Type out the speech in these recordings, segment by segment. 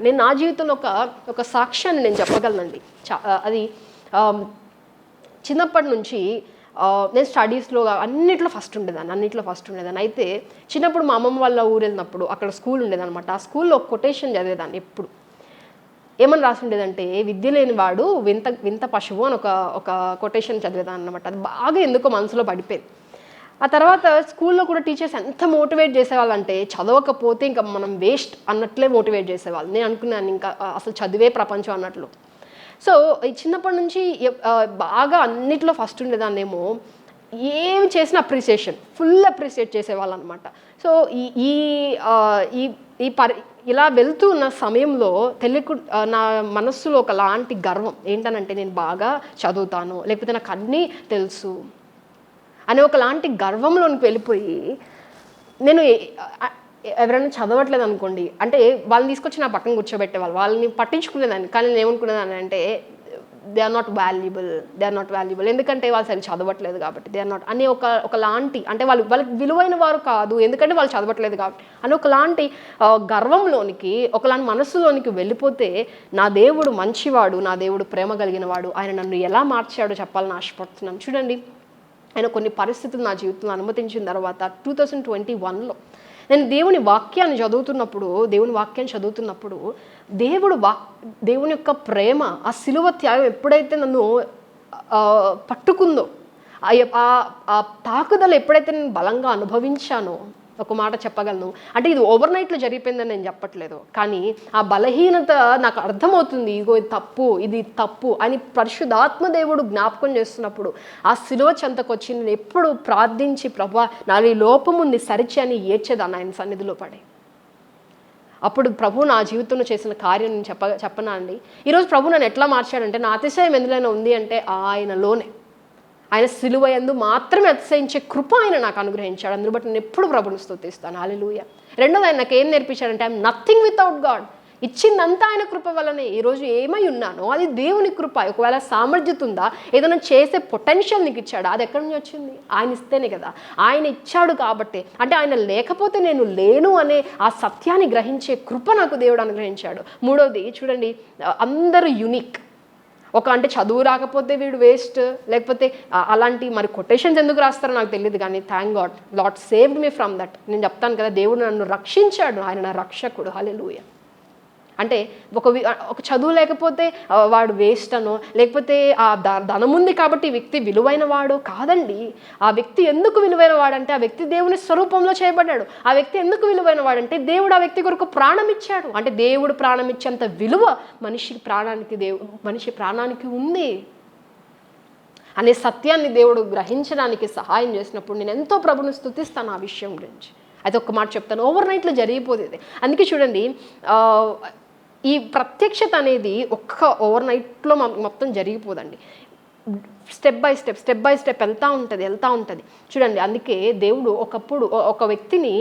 నేను నా జీవితంలో ఒక సాక్ష్యాన్ని నేను చెప్పగలనండి. అది చిన్నప్పటి నుంచి నేను స్టడీస్లో అన్నిట్లో ఫస్ట్ ఉండేదాన్ని. అయితే చిన్నప్పుడు మా అమ్మమ్మ వాళ్ళ ఊరు వెళ్ళినప్పుడు అక్కడ స్కూల్ ఉండేదన్నమాట. ఆ స్కూల్లో ఒక కొటేషన్ చదివేదాన్ని ఎప్పుడు. ఏమని రాసి ఉండేదంటే, విద్య లేని వాడు వింత వింత పశువు అని ఒక కొటేషన్ చదివేదాన్ని అనమాట. అది బాగా ఎందుకో మనసులో పడిపోయింది. ఆ తర్వాత స్కూల్లో కూడా టీచర్స్ ఎంత మోటివేట్ చేసేవాళ్ళంటే, చదవకపోతే ఇంకా మనం వేస్ట్ అన్నట్లే మోటివేట్ చేసేవాళ్ళు. నేను అనుకున్నాను ఇంకా అసలు చదివే ప్రపంచం అన్నట్లు. సో ఈ చిన్నప్పటి నుంచి బాగా అన్నిట్లో ఫస్ట్ ఉండేదాన్నేమో, ఏమి చేసిన ఫుల్ అప్రిషియేట్ చేసేవాళ్ళు అనమాట. సో ఈ ఈ ఈ ఇలా వెళ్తూ ఉన్న సమయంలో నా మనస్సులో ఒకలాంటి గర్వం ఏంటనంటే, నేను బాగా చదువుతాను, లేకపోతే నాకు అన్నీ తెలుసు అనే ఒకలాంటి గర్వంలోనికి వెళ్ళిపోయి, నేను ఎవరైనా చదవట్లేదు అనుకోండి అంటే వాళ్ళని తీసుకొచ్చి నా పక్కన కూర్చోబెట్టేవాళ్ళు, వాళ్ళని పట్టించుకునేదాన్ని. కానీ నేను ఏమనుకునేదాన్ని అంటే, దే ఆర్ నాట్ వాల్యుబుల్, ఎందుకంటే వాళ్ళు సరిగ్గా చదవట్లేదు కాబట్టి, దే ఆర్ నాట్ అనే ఒకలాంటి అంటే వాళ్ళకి విలువైన వారు కాదు ఎందుకంటే వాళ్ళు చదవట్లేదు కాబట్టి అని ఒకలాంటి గర్వంలోనికి, ఒకలాంటి మనస్సులోనికి వెళ్ళిపోతే, నా దేవుడు మంచివాడు, నా దేవుడు ప్రేమ కలిగిన వాడు, ఆయన నన్ను ఎలా మార్చాడో చెప్పాలని ఆశపడుతున్నాను. చూడండి, ఆయన కొన్ని పరిస్థితులు నా జీవితంలో అనుమతించిన తర్వాత 2021లో నేను దేవుని వాక్యాన్ని చదువుతున్నప్పుడు దేవుని యొక్క ప్రేమ, ఆ సిలువ త్యాగం ఎప్పుడైతే నన్ను పట్టుకుందో, ఆ తాకుదల ఎప్పుడైతే నేను బలంగా అనుభవించానో, ఒక మాట చెప్పగలను అంటే ఇది ఓవర్ నైట్లో జరిగిపోయిందని నేను చెప్పట్లేదు, కానీ ఆ బలహీనత నాకు అర్థమవుతుంది. ఇది తప్పు అని పరిశుద్ధాత్మ దేవుడు జ్ఞాపకం చేస్తున్నప్పుడు ఆ సిలువ చెంతకు వచ్చి నేను ఎప్పుడు ప్రార్థించి, ప్రభువా నాలో ఈ లోపం ఉంది సరిచి అని ఏడ్చేదాన్ని ఆయన సన్నిధిలో పడి. అప్పుడు ప్రభు నా జీవితంలో చేసిన కార్యం నేను చెప్పనా అండి. ఈరోజు ప్రభు నన్ను ఎట్లా మార్చాడంటే, నా అతిశయం ఎందులోనే ఉంది అంటే ఆయనలోనే, ఆయన సిలువ యందు మాత్రమే అతిశయించే కృప ఆయన నాకు అనుగ్రహించాడు. అందులో బట్టి నేను ఎప్పుడు ప్రభుని స్తుతిస్తాను. హల్లెలూయా. రెండోది, ఆయన నాకు ఏం నేర్పించాడంటే, ఐఎమ్ నథింగ్ వితౌట్ గాడ్. ఇచ్చిందంతా ఆయన కృప వల్లనే ఈరోజు ఏమై ఉన్నానో అది దేవుని కృప. ఒకవేళ సామర్థ్యత ఉందా, ఏదైనా చేసే పొటెన్షియల్ నీకు ఇచ్చాడా, అది ఎక్కడి నుంచి వచ్చింది? ఆయన ఇస్తేనే కదా. ఆయన ఇచ్చాడు కాబట్టి, అంటే ఆయన లేకపోతే నేను లేను అనే ఆ సత్యాన్ని గ్రహించే కృప నాకు దేవుడు అనుగ్రహించాడు. మూడోది చూడండి, అందరూ యునిక్. అంటే చదువు రాకపోతే వీడు వేస్ట్, లేకపోతే అలాంటి మరి కొటేషన్స్ ఎందుకు రాస్తారో నాకు తెలియదు, కానీ thank God, lord saved me from that. నేను చెప్తాను కదా, దేవుడు నన్ను రక్షించాడు, ఆయన నా రక్షకుడు. హల్లెలూయా. అంటే ఒక చదువు లేకపోతే వాడు వేస్ట్ అనో, లేకపోతే ఆ ధనం ఉంది కాబట్టి ఈ వ్యక్తి విలువైన వాడు కాదండి. ఆ వ్యక్తి ఎందుకు విలువైన వాడంటే, ఆ వ్యక్తి దేవుని స్వరూపంలో చేయబడ్డాడు. ఆ వ్యక్తి ఎందుకు విలువైన వాడంటే, దేవుడు ఆ వ్యక్తి కొరకు ప్రాణం ఇచ్చాడు. అంటే దేవుడు ప్రాణం ఇచ్చేంత విలువ మనిషి ప్రాణానికి ఉంది అనే సత్యాన్ని దేవుడు గ్రహించడానికి సహాయం చేసినప్పుడు నేను ఎంతో ప్రభుని స్తుతిస్తాను ఆ విషయం గురించి. అయితే ఒక మాట చెప్తాను, ఓవర్ నైట్లో జరిగిపోతుంది. అందుకే చూడండి, ఈ ప్రత్యక్షత అనేది ఒక్క ఓవర్ నైట్లో మొత్తం జరిగిపోదండి. స్టెప్ బై స్టెప్ వెళ్తూ ఉంటుంది. చూడండి, అందుకే దేవుడు ఒకప్పుడు ఒక వ్యక్తిని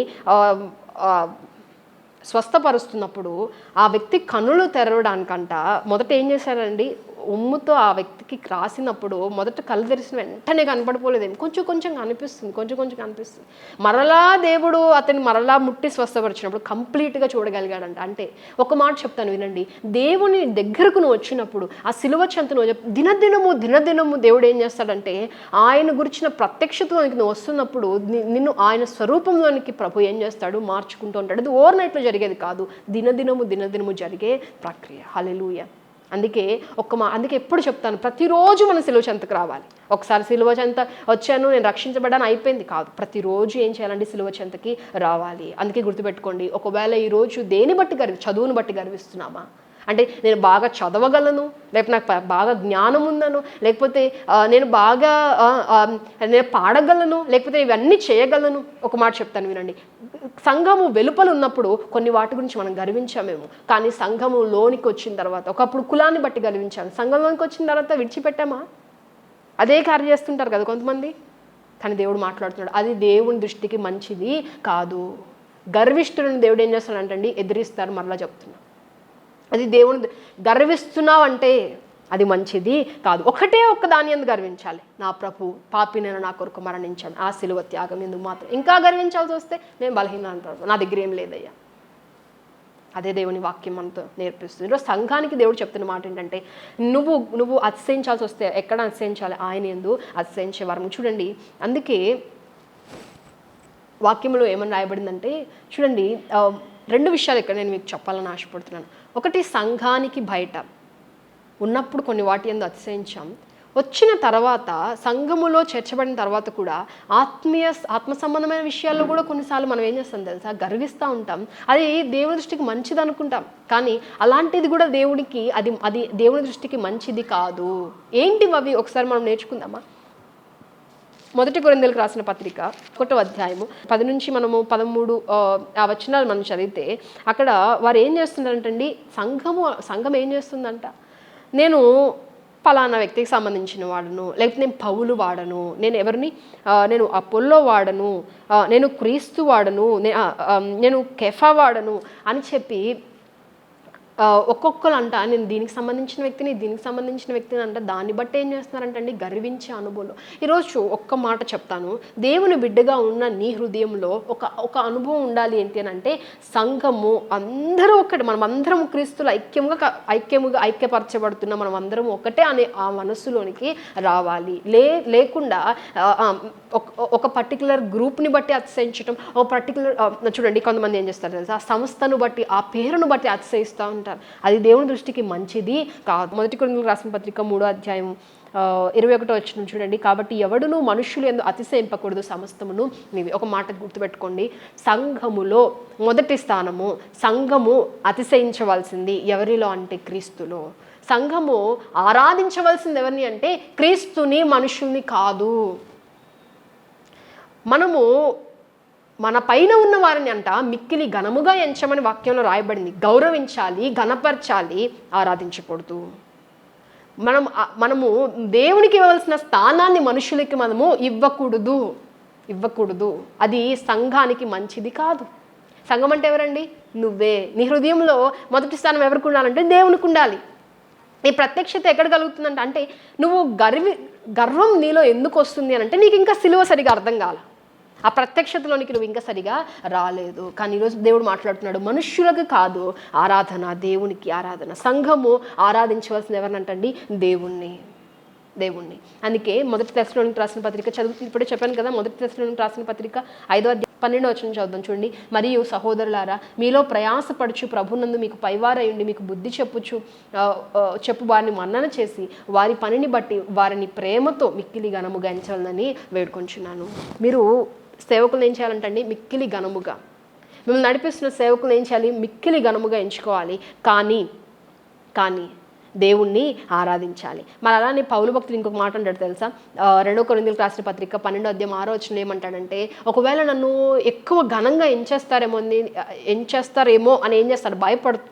స్వస్థపరుస్తున్నప్పుడు ఆ వ్యక్తి కన్నులు తెరవడానికంట మొదట ఏం చేశారండి, ఉమ్ముతో ఆ వ్యక్తికి రాసినప్పుడు మొదట కళ్ళు తెరిసిన వెంటనే కనపడిపోలేదేమో, కొంచెం కనిపిస్తుంది. మరలా దేవుడు అతన్ని మరలా ముట్టి స్వస్థపరిచినప్పుడు కంప్లీట్గా చూడగలిగాడంట. అంటే ఒక మాట చెప్తాను వినండి, దేవుని దగ్గరకు నువ్వు వచ్చినప్పుడు, ఆ సిలువ చెంతను దినదినము దేవుడు ఏం చేస్తాడంటే, ఆయన గురించిన ప్రత్యక్షతలోనికి నువ్వు వస్తున్నప్పుడు నిన్ను ఆయన స్వరూపంలోనికి ప్రభు ఏం చేస్తాడు, మార్చుకుంటూ ఉంటాడు. అది ఓవర్ నైట్లో జరిగేది కాదు, దినదినము జరిగే ప్రక్రియ. హల్లెలూయా. అందుకే ఎప్పుడు చెప్తాను, ప్రతిరోజు మనం సిలువ చెంతకు రావాలి. ఒకసారి సిలువ చెంత వచ్చాను, నేను రక్షించబడ్డాను, అయిపోయింది కాదు. ప్రతిరోజు ఏం చేయాలంటే సిలువ చెంతకి రావాలి. అందుకే గుర్తుపెట్టుకోండి, ఒకవేళ ఈరోజు దేని బట్టి చదువును బట్టి గర్విస్తున్నామా అంటే, నేను బాగా చదవగలను, లేకపోతే నాకు బాగా జ్ఞానం ఉందను, లేకపోతే నేను బాగా నేను పాడగలను, లేకపోతే ఇవన్నీ చేయగలను. ఒక మాట చెప్తాను వినండి, సంఘము వెలుపల ఉన్నప్పుడు కొన్ని వాటి గురించి మనం గర్వించామేమో, కానీ సంఘము లోనికి వచ్చిన తర్వాత, ఒకప్పుడు కులాన్ని బట్టి గర్వించాము, సంఘంలోనికి వచ్చిన తర్వాత విడిచిపెట్టామా? అదే కార్యం చేస్తుంటారు కదా కొంతమంది. కానీ దేవుడు మాట్లాడుతున్నాడు, అది దేవుని దృష్టికి మంచిది కాదు. గర్విష్ఠులను దేవుడు ఏం చేస్తాడంటండి, ఎదిరిస్తారు. మరలా చెప్తున్నా, అది దేవుని గర్విస్తున్నావు అంటే అది మంచిది కాదు. ఒక్క దాని ఎందుకు గర్వించాలి, నా ప్రభు పాపినైన నా కొరకు మరణించాను, ఆ సిలువ త్యాగం ఎందుకు మాత్రం. ఇంకా గర్వించాల్సి వస్తే నేను బలహీన అంటాను, నా దగ్గర ఏం లేదయ్యా. అదే దేవుని వాక్యం మనతో నేర్పిస్తుంది. ఈరోజు సంఘానికి దేవుడు చెప్తున్న మాట ఏంటంటే, నువ్వు అతిశయించాల్సి వస్తే ఎక్కడ అతిశయించాలి? ఆయన యందు అతిశయించే వరము. చూడండి, అందుకే వాక్యంలో ఏమని రాయబడిందంటే, చూడండి, 2 విషయాలు ఇక్కడ నేను మీకు చెప్పాలని ఆశపడుతున్నాను. ఒకటి, సంఘానికి బయట ఉన్నప్పుడు కొన్ని వాటి యందు అతిశయించాం. వచ్చిన తర్వాత సంఘములో చేర్చబడిన తర్వాత కూడా ఆత్మ సంబంధమైన విషయాల్లో కూడా కొన్నిసార్లు మనం ఏం చేస్తాం తెలుసా? గర్విస్తూ ఉంటాం. అది దేవుని దృష్టికి మంచిది అనుకుంటాం, కానీ అలాంటిది కూడా అది దేవుని దృష్టికి మంచిది కాదు. ఏంటివి అవి? ఒకసారి మనం నేర్చుకుందామా? 1 కొరింథీయులకు రాసిన పత్రిక 1వ అధ్యాయము 10 నుంచి మనము 13 ఆ వచనాలు మనం చదివితే, అక్కడ వారు ఏం చేస్తున్నారంటండి, సంఘం ఏం చేస్తుందంట, నేను పలానా వ్యక్తికి సంబంధించిన వాడను, లేకపోతే నేను పౌలు వాడను, నేను అపోల్లో వాడను, నేను క్రీస్తు వాడను, నేను కెఫా వాడను అని చెప్పి ఒక్కొక్కరు అంట నేను దీనికి సంబంధించిన వ్యక్తిని అంట. దాన్ని బట్టి ఏం చేస్తున్నారంటే గర్వించే అనుభవం. ఈరోజు ఒక్క మాట చెప్తాను, దేవుని బిడ్డగా ఉన్న నీ హృదయంలో ఒక అనుభవం ఉండాలి. ఏంటి అని అంటే, సంఘము అందరూ ఒకటి, మనం అందరం క్రీస్తులు ఐక్యపరచబడుతున్న మనం అందరం ఒకటే అనే ఆ మనస్సులోనికి రావాలి. లేకుండా ఒక పర్టికులర్ గ్రూప్ని బట్టి అతిశయించడం, ఒక పర్టికులర్ చూడండి, కొంతమంది ఏం చేస్తారు తెలుసా, ఆ సంస్థను బట్టి, ఆ పేరును బట్టి అతిశయిస్తూ ఉంటారు. అది దేవుని దృష్టికి మంచిది కాదు. 1 కొరింథీయులకు రాసిన పత్రిక 3వ అధ్యాయం 21వ వచనం చూడండి. కాబట్టి ఎవడును మనుష్యులు యందు అతిశయింపకూడదు, సమస్తమును నీవి. ఒక మాట గుర్తుపెట్టుకోండి, సంఘములో మొదటి స్థానము, సంఘము అతిశయించవలసింది ఎవరిలో అంటే క్రీస్తులో. సంఘము ఆరాధించవలసింది ఎవరిని అంటే క్రీస్తుని, మనుషుల్ని కాదు. మనము మన పైన ఉన్న వారిని అంట మిక్కిలి ఘనముగా ఎంచమని వాక్యంలో రాయబడింది. గౌరవించాలి, ఘనపరచాలి, ఆరాధించకూడదు. మనము దేవునికి ఇవ్వవలసిన స్థానాన్ని మనుషులకి మనము ఇవ్వకూడదు. అది సంఘానికి మంచిది కాదు. సంఘం అంటే ఎవరండి? నువ్వే. నీ హృదయంలో మొదటి స్థానం ఎవరికి ఉండాలంటే దేవునికి ఉండాలి. ఈ ప్రత్యక్షత ఎక్కడ కలుగుతుందంటే, అంటే నువ్వు గర్వం నీలో ఎందుకు వస్తుంది అని అంటే, నీకు ఇంకా సిలువ సరిగా అర్థం కాల, ఆ ప్రత్యక్షతలోనికి నువ్వు ఇంకా సరిగా రాలేదు. కానీ ఈరోజు దేవుడు మాట్లాడుతున్నాడు, మనుష్యులకు కాదు ఆరాధన, దేవునికి ఆరాధన. సంఘము ఆరాధించవలసిన ఎవరినంటండి? దేవుణ్ణి. అందుకే 1 తెస్సలోనికీయులకు రాసిన పత్రిక ఇప్పుడే చెప్పాను కదా, 1 తెస్సలోనికీయులకు రాసిన పత్రిక 5వ అధ్యాయం 12వ వచనం చదువుదాం చూడండి. మరియు సహోదరులారా, మీలో ప్రయాసపడుచు ప్రభునందు మీకు పైవారయుండి మీకు బుద్ధి చెప్పు వారిని మన్నన చేసి వారి పనిని బట్టి వారిని ప్రేమతో మిక్కిలి ఘనముగా ఎంచాలని వేడుకొంచున్నాను. మీరు సేవకులు ఏం చేయాలంటండి? మిక్కిలి ఘనముగా. మిమ్మల్ని నడిపిస్తున్న సేవకులు ఏం చేయాలి? మిక్కిలి ఘనముగా ఎంచుకోవాలి. కానీ దేవుణ్ణి ఆరాధించాలి. మరి అలానే పౌలు భక్తుడు ఇంకొక మాట అంటాడు తెలుసా? 2 కొరింథీయులకు రాసిన పత్రిక 12వ అధ్యాయం 6వ వచనం ఏమంటాడంటే, ఒకవేళ నన్ను ఎక్కువ ఘనంగా ఎంచేస్తారేమో అని ఏం చేస్తాడు?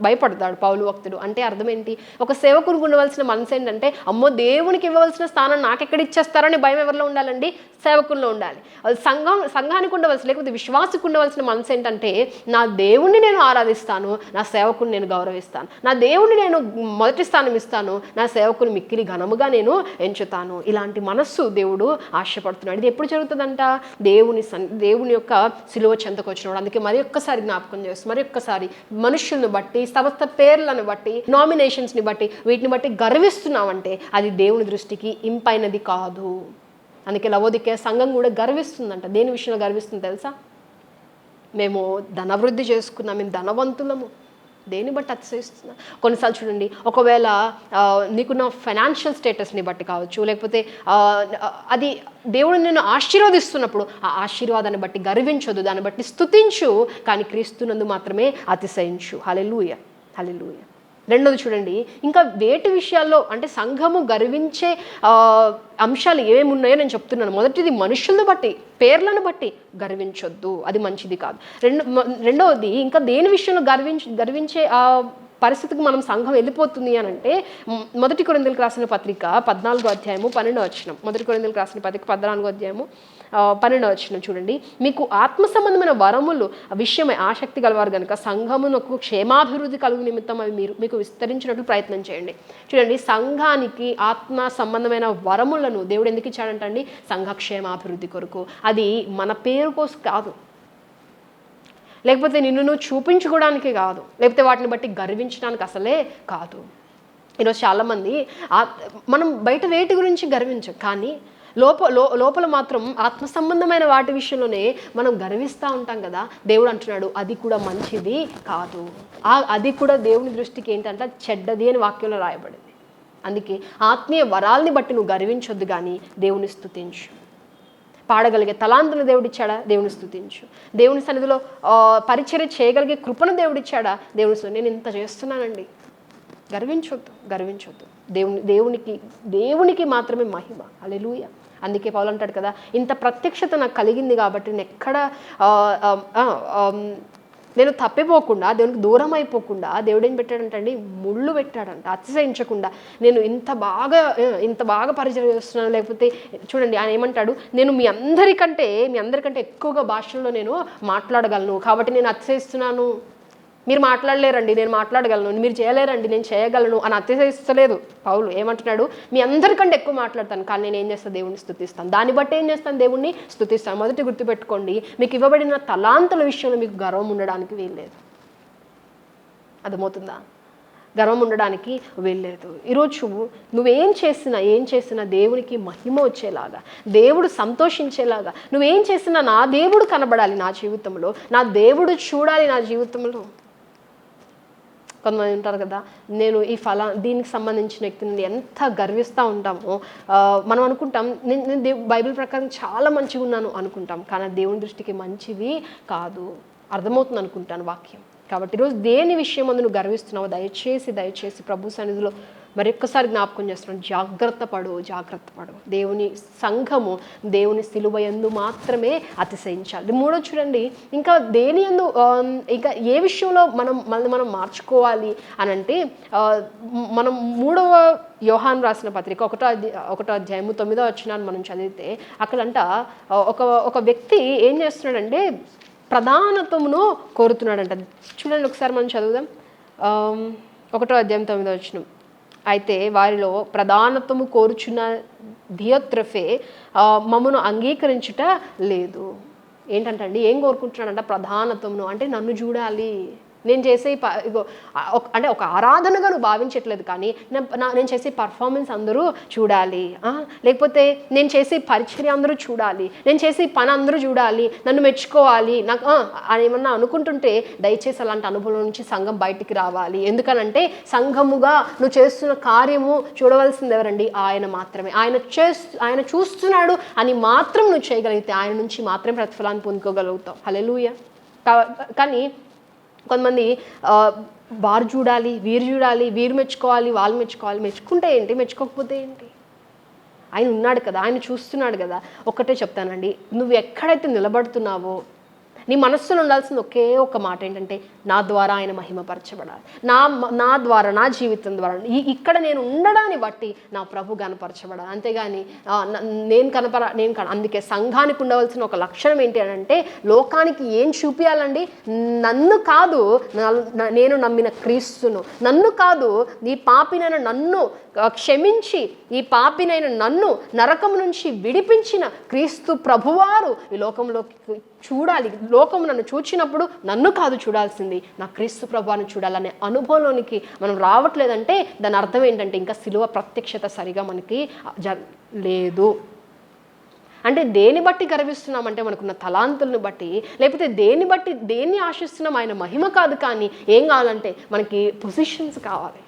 భయపడతాడు పౌలు భక్తుడు. అంటే అర్థం ఏంటి? ఒక సేవకునికి ఉండవలసిన మనసు ఏంటంటే, అమ్మో దేవునికి ఇవ్వవలసిన స్థానం నాకెక్కడ ఇచ్చేస్తారని భయం ఎవరిలో ఉండాలండి? సేవకుల్లో ఉండాలి. సంఘానికి ఉండవలసిన, లేకపోతే విశ్వాసకు ఉండవలసిన మనసు ఏంటంటే, నా దేవుణ్ణి నేను ఆరాధిస్తాను, నా సేవకుని నేను గౌరవిస్తాను, నా దేవుణ్ణి నేను మొదటి స్థానం ఇస్తాను, నా సేవకుని మిక్కిలి ఘనముగా నేను ఎంచుతాను. ఇలాంటి మనస్సు దేవుడు ఆశపడుతున్నాడు. ఇది ఎప్పుడు జరుగుతుందంట? దేవుని యొక్క సిలువ చెంతకు వచ్చినప్పుడు. అందుకే మరి ఒక్కసారి జ్ఞాపకం చేస్తూ, మరి ఒక్కసారి మనుషులను బట్టి, సమస్త పేర్లను బట్టి, నామినేషన్స్ని బట్టి, వీటిని బట్టి గర్విస్తున్నామంటే అది దేవుని దృష్టికి ఇంపైనది కాదు. అందుకే లవోదికయ సంఘం కూడా గర్విస్తుందంట. దేని విషయంలో గర్విస్తుంది తెలుసా? మేము ధనవృద్ధి చేసుకున్నాం, మేము ధనవంతులము. దేన్ని బట్టి అతిశయిస్తున్నా? కొన్నిసార్లు చూడండి, ఒకవేళ నీకున్న ఫైనాన్షియల్ స్టేటస్ని బట్టి కావచ్చు, లేకపోతే అది దేవుడు నిన్ను ఆశీర్వదిస్తున్నప్పుడు ఆ ఆశీర్వాదాన్ని బట్టి గర్వించొద్దు, దాన్ని బట్టి స్తుతించు, కానీ క్రీస్తునందు మాత్రమే అతిశయించు. హల్లెలూయా, హల్లెలూయా. రెండోది చూడండి, ఇంకా వేటి విషయాల్లో అంటే సంఘము గర్వించే అంశాలు ఏమేమి ఉన్నాయో నేను చెప్తున్నాను. మొదటిది, మనుషులను బట్టి, పేర్లను బట్టి గర్వించొద్దు, అది మంచిది కాదు. రెండవది, ఇంకా దేని విషయంలో గర్వించే పరిస్థితికి మనం సంఘం వెళ్ళిపోతుంది అని అంటే, 1 కొరింథీయులకు రాసిన పత్రిక 14వ అధ్యాయము 12వ వచనం. 1 కొరింథీయులకు రాసిన పత్రిక 14వ అధ్యాయము 12వ వచనం చూడండి. మీకు ఆత్మ సంబంధమైన వరములు విషయమై ఆసక్తి గలవారు కనుక సంఘమునకు క్షేమాభివృద్ధి కలుగు నిమిత్తం అవి మీకు విస్తరించినట్లు ప్రయత్నం చేయండి. చూడండి, సంఘానికి ఆత్మ సంబంధమైన వరములను దేవుడు ఎందుకు ఇచ్చాడంటండి? సంఘ క్షేమాభివృద్ధి కొరకు. అది మన పేరు కోసం కాదు. లేకపోతే నిన్ను నువ్వు చూపించుకోవడానికి కాదు, లేకపోతే వాటిని బట్టి గర్వించడానికి అసలే కాదు. ఈరోజు చాలామంది మనం బయట వేటి గురించి గర్వించం, కానీ లోపల మాత్రం ఆత్మ సంబంధమైన వాటి విషయంలోనే మనం గర్విస్తూ ఉంటాం కదా. దేవుడు అంటున్నాడు అది కూడా మంచిది కాదు, అది కూడా దేవుని దృష్టికి ఏంటంటే చెడ్డది అని వాక్యంలో రాయబడింది. అందుకే ఆత్మీయ వరాల్ని బట్టి నువ్వు గర్వించొద్దు, కానీ దేవుని స్తుతించు. పాడగలిగే తలాంతులు దేవుడిచ్చాడా, దేవుని స్తుతించు. దేవుని సన్నిధిలో పరిచర్య చేయగలిగే కృపను దేవుడిచ్చాడా, దేవుని నేను ఇంత చేస్తున్నానండి, గర్వించొద్దు. దేవునికి మాత్రమే మహిమ. హల్లెలూయా. అందుకే పౌలు అంటాడు కదా, ఇంత ప్రత్యక్షత నాకు కలిగింది కాబట్టి నేను ఎక్కడ నేను తప్పిపోకుండా, దేవునికి దూరం అయిపోకుండా దేవుడు ఏం పెట్టాడంటండి, ముళ్ళు పెట్టాడంట. అతిశయించకుండా నేను ఇంత బాగా పరిచయం చేస్తున్నాను. లేకపోతే చూడండి ఆయన ఏమంటాడు, నేను మీ అందరికంటే ఎక్కువగా భాషల్లో నేను మాట్లాడగలను కాబట్టి నేను అతిశయిస్తున్నాను. మీరు మాట్లాడలేరండి, నేను మాట్లాడగలను. మీరు చేయలేరండి, నేను చేయగలను అని అతిశయిస్తలేదు పౌలు. ఏమంటున్నాడు, మీ అందరికంటే ఎక్కువ మాట్లాడతాను, కానీ నేను ఏం చేస్తాను, దేవుణ్ణి స్తుతిస్తాను. దాన్ని బట్టి ఏం చేస్తాను, దేవుణ్ణి స్తుతిస్తాను. మొదటి గుర్తుపెట్టుకోండి, మీకు ఇవ్వబడిన తలాంతుల విషయంలో మీకు గర్వం ఉండడానికి వీల్లేదు. అర్థమవుతుందా? గర్వం ఉండడానికి వీల్లేదు. ఈరోజు నువ్వేం చేసినా దేవునికి మహిమ వచ్చేలాగా, దేవుడు సంతోషించేలాగా, నువ్వేం చేసినా నా దేవుడు కనబడాలి నా జీవితంలో, నా దేవుడు చూడాలి నా జీవితంలో. కొంతమంది ఉంటారు కదా, నేను దీనికి సంబంధించిన వ్యక్తిని ఎంత గర్విస్తూ ఉంటామో మనం అనుకుంటాం, నేను బైబిల్ ప్రకారం చాలా మంచిగా ఉన్నాను అనుకుంటాం, కానీ దేవుని దృష్టికి మంచిది కాదు. అర్థమవుతుంది అనుకుంటాను వాక్యం. కాబట్టి ఈరోజు దేని విషయం ముందు నువ్వు గర్విస్తున్నావు, దయచేసి ప్రభు సన్నిధిలో మరొక్కసారి జ్ఞాపకం చేస్తున్నాను, జాగ్రత్త పడు. దేవుని సంఘము దేవుని సిలువ యందు మాత్రమే అతిశయించాలి. మూడో చూడండి, ఇంకా దేని యందు, ఇంకా ఏ విషయంలో మనం మార్చుకోవాలి అని అంటే, మనం 3వ యోహాను రాసిన పత్రిక 1వ అధ్యాయము 9వ వచనాన్ని మనం చదివితే అక్కడంట ఒక వ్యక్తి ఏం చేస్తున్నాడంటే ప్రధానత్వమును కోరుతున్నాడంట. చూడండి ఒకసారి మనం చదువుదాం. 1వ అధ్యాయం 9వ వచనం. అయితే వారిలో ప్రధానత్వము కోరుచున్న దియోత్రెఫే మమ్మను అంగీకరించుట లేదు. ఏంటంటే ఏం కోరుకుంటున్నాడంట, ప్రధానత్వమును అంటే నన్ను చూడాలి, నేను చేసే అంటే ఒక ఆరాధనగా నువ్వు భావించట్లేదు, కానీ నేను చేసే పర్ఫార్మెన్స్ అందరూ చూడాలి, లేకపోతే నేను చేసే పరిచర్య అందరూ చూడాలి, నేను చేసే పని అందరూ చూడాలి, నన్ను మెచ్చుకోవాలి, నాకు ఏమన్నా అనుకుంటుంటే దయచేసి అలాంటి అనుభవం నుంచి సంఘం బయటికి రావాలి. ఎందుకనంటే సంఘముగా నువ్వు చేస్తున్న కార్యము చూడవలసింది ఎవరండి, ఆయన మాత్రమే. ఆయన చూస్తున్నాడు అని మాత్రం నువ్వు చేయగలిగితే ఆయన నుంచి మాత్రమే ప్రతిఫలాన్ని పొందుకోగలుగుతావు. హల్లెలూయా. కానీ కొంతమంది వారు చూడాలి, వీరు మెచ్చుకోవాలి, వాళ్ళు మెచ్చుకుంటే ఏంటి, మెచ్చుకోకపోతే ఏంటి? ఆయన ఉన్నాడు కదా, ఆయన చూస్తున్నాడు కదా. ఒక్కటే చెప్తానండి, నువ్వు ఎక్కడైతే నిలబడుతున్నావో నీ మనస్సులో ఉండాల్సింది ఒకే ఒక మాట ఏంటంటే, నా ద్వారా ఆయన మహిమపరచబడాలి, నా ద్వారా, నా జీవితం ద్వారా, ఇక్కడ నేను ఉండడాన్ని బట్టి నా ప్రభు కనపరచబడాలి. అంతేగాని అందుకే సంఘానికి ఉండవలసిన ఒక లక్షణం ఏంటి అని అంటే, లోకానికి ఏం చూపించాలండి, నన్ను కాదు, నేను నమ్మిన క్రీస్తును, నన్ను కాదు, ఈ పాపినైన నన్ను క్షమించి ఈ పాపినైన నన్ను నరకం నుంచి విడిపించిన క్రీస్తు ప్రభువారు ఈ లోకంలోకి చూడాలి. లోకం నన్ను చూచినప్పుడు నన్ను కాదు చూడాల్సింది, నా క్రీస్తు ప్రభువాను చూడాలనే అనుభవంలోనికి మనం రావట్లేదంటే దాని అర్థం ఏంటంటే ఇంకా సిలువ ప్రత్యక్షత సరిగా మనకి లేదు. అంటే దేన్ని బట్టి గర్విస్తున్నామంటే మనకున్న తలాంతులను బట్టి, లేకపోతే దేన్ని ఆశిస్తున్నాం, ఆయన మహిమ కాదు, కానీ ఏం కావాలంటే మనకి పొజిషన్స్ కావాలి,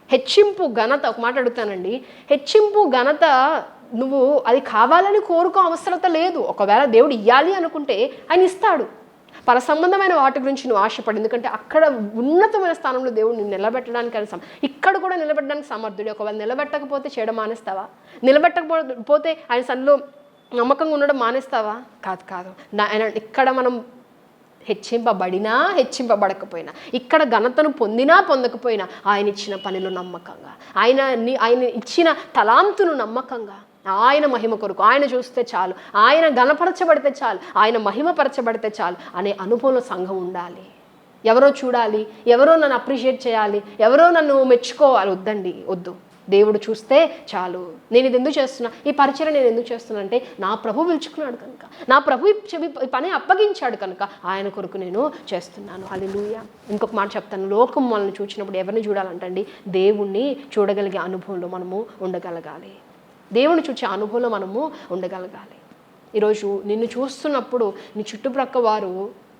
హెచ్చింపు ఘనత. ఒక మాట అడుగుతానండి, హెచ్చింపు ఘనత నువ్వు అది కావాలని కోరుకో అవసరత లేదు. ఒకవేళ దేవుడు ఇవ్వాలి అనుకుంటే ఆయన ఇస్తాడు. పర సంబంధమైన వాటి గురించి నువ్వు ఆశపడు, ఎందుకంటే అక్కడ ఉన్నతమైన స్థానంలో దేవుడు నిన్ను నిలబెట్టడానికి ఇక్కడ కూడా నిలబెట్టడానికి సమర్థుడు. ఒకవేళ నిలబెట్టకపోతే చేయడం మానేస్తావా? నిలబెట్టకపోతే ఆయన సన్నిలో నమ్మకంగా ఉండడం మానేస్తావా? కాదు. ఆయన ఇక్కడ మనం హెచ్చింపబడకపోయినా, ఇక్కడ ఘనతను పొందకపోయినా ఆయన ఇచ్చిన పనిలో నమ్మకంగా, ఆయన ఇచ్చిన తలాంతును నమ్మకంగా, ఆయన మహిమ కొరకు ఆయన చూస్తే చాలు, ఆయన ఘనపరచబడితే చాలు, ఆయన మహిమపరచబడితే చాలు అనే అనుభవంలో సంఘం ఉండాలి. ఎవరో చూడాలి, ఎవరో నన్ను అప్రిషియేట్ చేయాలి, ఎవరో నన్ను మెచ్చుకోవాలి, వద్దు. దేవుడు చూస్తే చాలు. నేను ఇది ఎందుకు చేస్తున్నా, ఈ పరిచయం నేను ఎందుకు చేస్తున్నా అంటే నా ప్రభు పిలుచుకున్నాడు కనుక, నా ప్రభు ఈ పని అప్పగించాడు కనుక ఆయన కొరకు నేను చేస్తున్నాను. హల్లెలూయా. ఇంకొక మాట చెప్తాను, లోకం మనల్ని చూసినప్పుడు ఎవరిని చూడాలంటండి, దేవుణ్ణి చూడగలిగే అనుభవంలో మనము ఉండగలగాలి. దేవుని చూసే అనుభవంలో మనము ఉండగలగాలి. ఈరోజు నిన్ను చూస్తున్నప్పుడు నీ చుట్టుప్రక్క వారు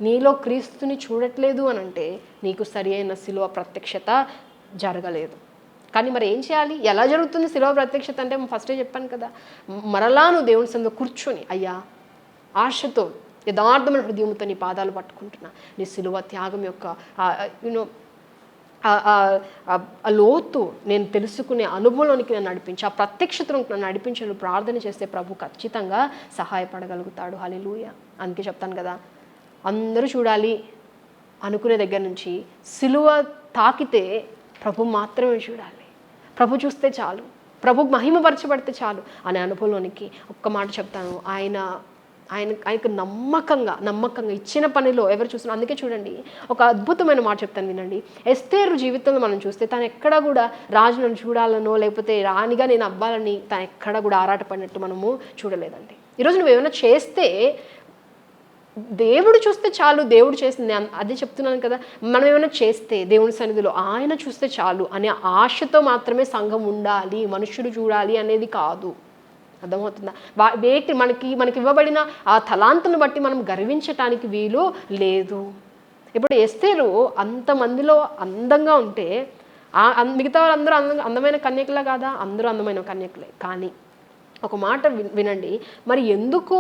నీలో క్రీస్తుని చూడట్లేదు అని అంటే నీకు సరి అయిన శిలువ ప్రత్యక్షత జరగలేదు. కానీ మరి ఏం చేయాలి, ఎలా జరుగుతుంది శిలువ ప్రత్యక్షత అంటే ఫస్టే చెప్పాను కదా, మరలా నువ్వు దేవుని సన్నిధిలో కూర్చొని అయ్యా ఆశతో యథార్థమైన హృదయంతో నీ పాదాలు పట్టుకుంటున్నా, నీ శిలువ త్యాగం యొక్క ఆ లోతు నేను తెలుసుకునే అనుభవంలోనికి నన్ను నడిపించి, ఆ ప్రత్యక్షతలోకి నన్ను నడిపించి నువ్వు ప్రార్థన చేస్తే ప్రభు ఖచ్చితంగా సహాయపడగలుగుతాడు. హల్లెలూయా. అందుకే చెప్తాను కదా, అందరూ చూడాలి అనుకునే దగ్గర నుంచి సిలువ తాకితే ప్రభు మాత్రమే చూడాలి, ప్రభు చూస్తే చాలు, ప్రభు మహిమపరచబడితే చాలు అనే అనుభవంలోనికి ఒక్క మాట చెప్తాను, ఆయనకు నమ్మకంగా ఇచ్చిన పనిలో ఎవరు చూస్తున్నారు. అందుకే చూడండి, ఒక అద్భుతమైన మాట చెప్తాను వినండి. ఎస్తేరు జీవితంలో మనం చూస్తే తను ఎక్కడా కూడా రాజు నన్ను చూడాలనో లేకపోతే రాణిగా నేను అవ్వాలని తను ఎక్కడా కూడా ఆరాటపడినట్టు మనము చూడలేదండి. ఈరోజు నువ్వు ఏమైనా చేస్తే దేవుడు చూస్తే చాలు, దేవుడు చేసింది అదే చెప్తున్నాను కదా, మనం ఏమైనా చేస్తే దేవుని సన్నిధిలో ఆయన చూస్తే చాలు అనే ఆశతో మాత్రమే సంఘం ఉండాలి, మనుషుడు చూడాలి అనేది కాదు. అర్థమవుతుందా? మనకి ఇవ్వబడిన ఆ తలాంతును బట్టి మనం గర్వించటానికి వీలు లేదు. ఇప్పుడు ఎస్తేరు అంతమందిలో అందంగా ఉంటే మిగతా వాళ్ళందరూ అందమైన కన్యకలే కాదా? అందరూ అందమైన కన్యకలే. కానీ ఒక మాట వినండి, మరి ఎందుకు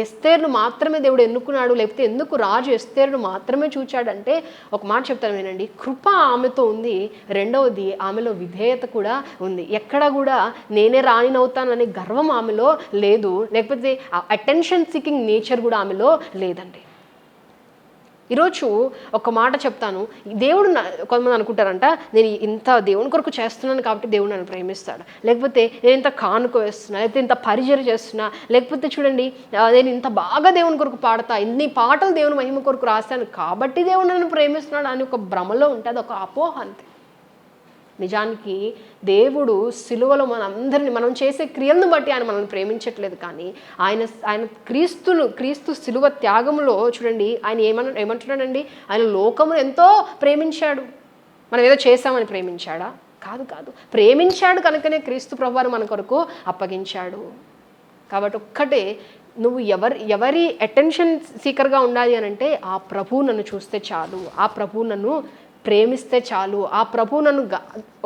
ఎస్తేరును మాత్రమే దేవుడు ఎన్నుకున్నాడు, లేకపోతే ఎందుకు రాజు ఎస్తేరును మాత్రమే చూచాడంటే ఒక మాట చెప్తాను వినండి. కృప ఆమెతో ఉంది, రెండవది ఆమెలో విధేయత కూడా ఉంది. ఎక్కడ కూడా నేనే రాణినవుతాననే గర్వం ఆమెలో లేదు, లేకపోతే అటెన్షన్ సీకింగ్ నేచర్ కూడా ఆమెలో లేదండి. ఈరోజు ఒక మాట చెప్తాను, దేవుడు కొంతమంది అనుకుంటారంట నేను ఇంత దేవుని కొరకు చేస్తున్నాను కాబట్టి దేవుడు నన్ను ప్రేమిస్తాడు, లేకపోతే నేను ఇంత కానుక వేస్తున్నా, లేకపోతే ఇంత పరిచయం చేస్తున్నా, లేకపోతే చూడండి నేను ఇంత బాగా దేవుని కొరకు పాడతా, ఇన్ని పాటలు దేవుని మహిమ కొరకు రాస్తాను కాబట్టి దేవుడు నన్ను ప్రేమిస్తున్నాడు అని ఒక భ్రమలో ఉంటుంది. అది ఒక అపోహ అంతే. నిజానికి దేవుడు సిలువలో మనందరినీ మనం చేసే క్రియలను బట్టి ఆయన మనల్ని ప్రేమించట్లేదు, కానీ ఆయన క్రీస్తు సిలువ త్యాగంలో చూడండి ఆయన ఏమంటున్నాడండి, ఆయన లోకమును ఎంతో ప్రేమించాడు. మనం ఏదో చేసామని ప్రేమించాడా? కాదు, ప్రేమించాడు కనుకనే క్రీస్తు ప్రభువారు మన కొరకు అప్పగించాడు. కాబట్టి ఒక్కటే, నువ్వు ఎవరి అటెన్షన్ సీకర్గా ఉండాలి అని అంటే ఆ ప్రభువు నన్ను చూస్తే చాలు, ఆ ప్రభువు నన్ను ప్రేమిస్తే చాలు, ఆ ప్రభు నన్ను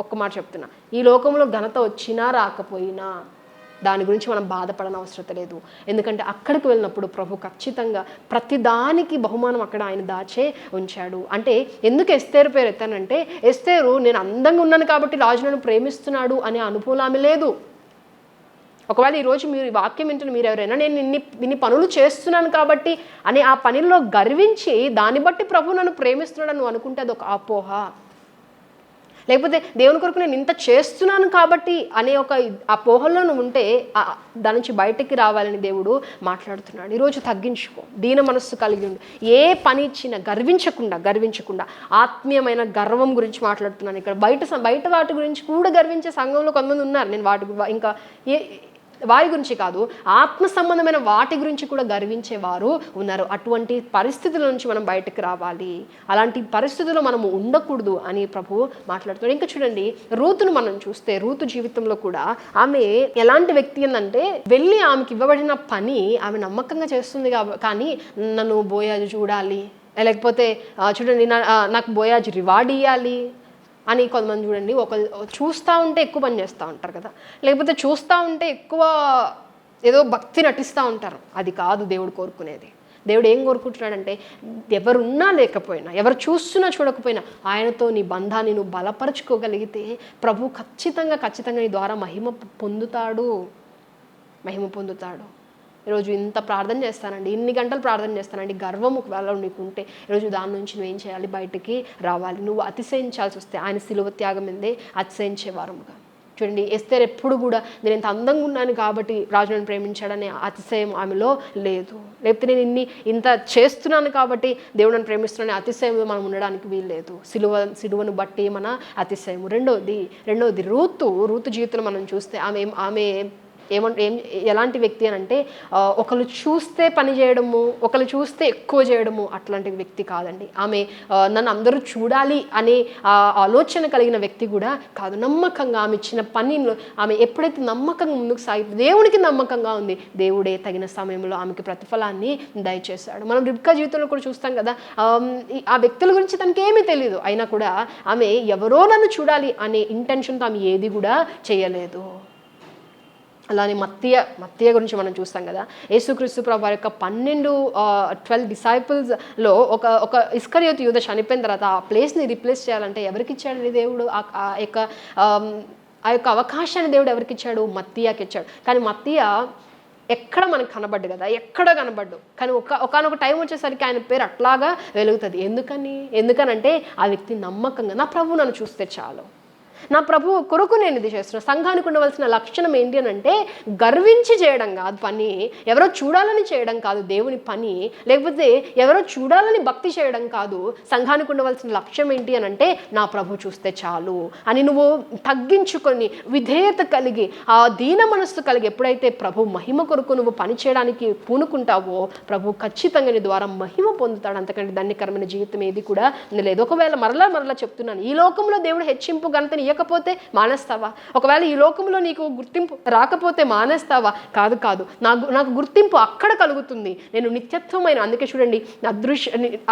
ఒక్క మాట చెప్తున్నా, ఈ లోకంలో ఘనత వచ్చినా రాకపోయినా దాని గురించి మనం బాధపడని అవసరం లేదు. ఎందుకంటే అక్కడికి వెళ్ళినప్పుడు ప్రభు ఖచ్చితంగా ప్రతిదానికి బహుమానం అక్కడ ఆయన దాచే ఉంచాడు. అంటే ఎందుకు ఎస్తేరు పేరు ఎత్తానంటే, ఎస్తేరు నేను అందంగా ఉన్నాను కాబట్టి రాజు నన్ను ప్రేమిస్తున్నాడు అనే అనుభవం ఆమె లేదు. ఒకవేళ ఈరోజు మీరు ఈ వాక్యం వింటున్న మీరు ఎవరైనా నేను ఇన్ని పనులు చేస్తున్నాను కాబట్టి అని ఆ పనిలో గర్వించి దాన్ని బట్టి ప్రభు నన్ను ప్రేమిస్తున్నాడు నువ్వు అనుకుంటే అది ఒక అపోహ. లేకపోతే దేవుని కొరకు నేను ఇంత చేస్తున్నాను కాబట్టి అనే ఒక అపోహలో నువ్వు ఉంటే దాని నుంచి బయటకి రావాలని దేవుడు మాట్లాడుతున్నాడు. ఈరోజు తగ్గించుకో, దీన మనస్సు కలిగి ఉండు, ఏ పని ఇచ్చినా గర్వించకుండా ఆత్మీయమైన గర్వం గురించి మాట్లాడుతున్నాను. ఇక్కడ బయట వాటి గురించి కూడా గర్వించే సంఘంలో కొంతమంది ఉన్నారు. నేను ఇంకా వారి గురించి కాదు, ఆత్మ సంబంధమైన వాటి గురించి కూడా గర్వించేవారు ఉన్నారు. అటువంటి పరిస్థితుల నుంచి మనం బయటకు రావాలి, అలాంటి పరిస్థితుల్లో మనము ఉండకూడదు అని ప్రభు మాట్లాడుతున్నాడు. ఇంకా చూడండి, రూతును మనం చూస్తే రూతు జీవితంలో కూడా ఆమె ఎలాంటి వ్యక్తి ఏంటంటే, వెళ్ళి ఆమెకి ఇవ్వబడిన పని ఆమె నమ్మకంగా చేస్తుంది కానీ నన్ను బోయాజు చూడాలి, లేకపోతే చూడండి నాకు బోయాజు రివార్డ్ ఇవ్వాలి అని కొంతమంది చూడండి, చూస్తూ ఉంటే ఎక్కువ పని చేస్తూ ఉంటారు కదా, లేకపోతే చూస్తూ ఉంటే ఎక్కువ ఏదో భక్తి నటిస్తూ ఉంటారు. అది కాదు దేవుడు కోరుకునేది. దేవుడు ఏం కోరుకుంటున్నాడంటే, ఎవరున్నా లేకపోయినా, ఎవరు చూస్తున్నా చూడకపోయినా ఆయనతో నీ బంధాన్ని నువ్వు బలపరుచుకోగలిగితే ప్రభు ఖచ్చితంగా నీ ద్వారా మహిమ పొందుతాడు. ఈరోజు ఇంత ప్రార్థన చేస్తానండి, ఇన్ని గంటలు ప్రార్థన చేస్తానండి, గర్వం ఒకవేళ నీకుంటే ఈరోజు దాని నుంచి నువ్వేం చేయాలి, బయటికి రావాలి. నువ్వు అతిశయించాల్సి వస్తే ఆయన సిలువ త్యాగం మీదే అతిశయించేవారముగా చూడండి, ఎస్తేర్ ఎప్పుడు కూడా నేను ఇంత అందంగా ఉన్నాను కాబట్టి రాజు నన్ను ప్రేమించాడనే అతిశయం ఆమెలో లేదు. లేకపోతే నేను ఇంత చేస్తున్నాను కాబట్టి దేవుడు నన్ను ప్రేమిస్తున్నాడనే అతిశయంలో మనం ఉండడానికి వీలు లేదు. సిలువను బట్టి మన అతిశయం. రెండవది రూతు జీవితంలో మనం చూస్తే ఆమె ఎలాంటి వ్యక్తి అని అంటే, ఒకళ్ళు చూస్తే పని చేయడము, ఒకళ్ళు చూస్తే ఎక్కువ చేయడము అట్లాంటి వ్యక్తి కాదండి. ఆమె నన్ను అందరూ చూడాలి అనే ఆలోచన కలిగిన వ్యక్తి కూడా కాదు. నమ్మకంగా ఆమె ఇచ్చిన పనిలో ఆమె ఎప్పుడైతే నమ్మకంగా ముందుకు సాగి దేవునికి నమ్మకంగా ఉంది, దేవుడే తగిన సమయంలో ఆమెకి ప్రతిఫలాన్ని దయచేశాడు. మనం రిబ్కా జీవితంలో కూడా చూస్తాం కదా, ఆ వ్యక్తుల గురించి తనకి ఏమీ తెలియదు, అయినా కూడా ఆమె ఎవరో నన్ను చూడాలి అనే ఇంటెన్షన్తో ఆమె ఏది కూడా చేయలేదు. అలానే మత్తయ్య గురించి మనం చూస్తాం కదా, యేసుక్రీస్తు ప్రభు వారి యొక్క 12 డిసైపుల్స్లో ఒక ఇస్కరియోతు యూదా చనిపోయిన తర్వాత ఆ ప్లేస్ని రిప్లేస్ చేయాలంటే ఎవరికి ఇచ్చాడు దేవుడు? ఆ యొక్క అవకాశాన్ని దేవుడు ఎవరికి ఇచ్చాడు? మత్తయ్యకి ఇచ్చాడు. కానీ మత్తయ్య ఎక్కడ మనకు కనబడ్డు కదా, ఎక్కడో కనబడ్డు. కానీ ఒకనొక టైం వచ్చేసరికి ఆయన పేరు అట్లాగా వెలుగుతుంది. ఎందుకనంటే ఆ వ్యక్తి నమ్మకంగా, నా ప్రభు నన్ను చూస్తే చాలు, నా ప్రభు కొరకు నేను ఇది చేస్తున్నాను. సంఘానికి ఉండవలసిన లక్షణం ఏంటి అని అంటే, గర్వించి చేయడం కాదు పని, ఎవరో చూడాలని చేయడం కాదు దేవుని పని, లేకపోతే ఎవరో చూడాలని భక్తి చేయడం కాదు. సంఘానికి ఉండవలసిన లక్ష్యం ఏంటి అని అంటే, నా ప్రభు చూస్తే చాలు అని నువ్వు తగ్గించుకొని విధేయత కలిగి ఆ దీన మనస్సు కలిగి ఎప్పుడైతే ప్రభు మహిమ కొరకు నువ్వు పని చేయడానికి పూనుకుంటావో, ప్రభు ఖచ్చితంగా నీ ద్వారా మహిమ పొందుతాడు. అంతకంటే ధన్యకరమైన జీవితం ఏది కూడా లేదు. ఒకవేళ మరలా చెప్తున్నాను, ఈ లోకంలో దేవుడు హెచ్చింపు ఘనతని ఇవ్వకపోతే మానేస్తావా? ఒకవేళ ఈ లోకంలో నీకు గుర్తింపు రాకపోతే మానేస్తావా? కాదు, నాకు గుర్తింపు అక్కడ కలుగుతుంది. నేను నిత్యత్వమైన, అందుకే చూడండి,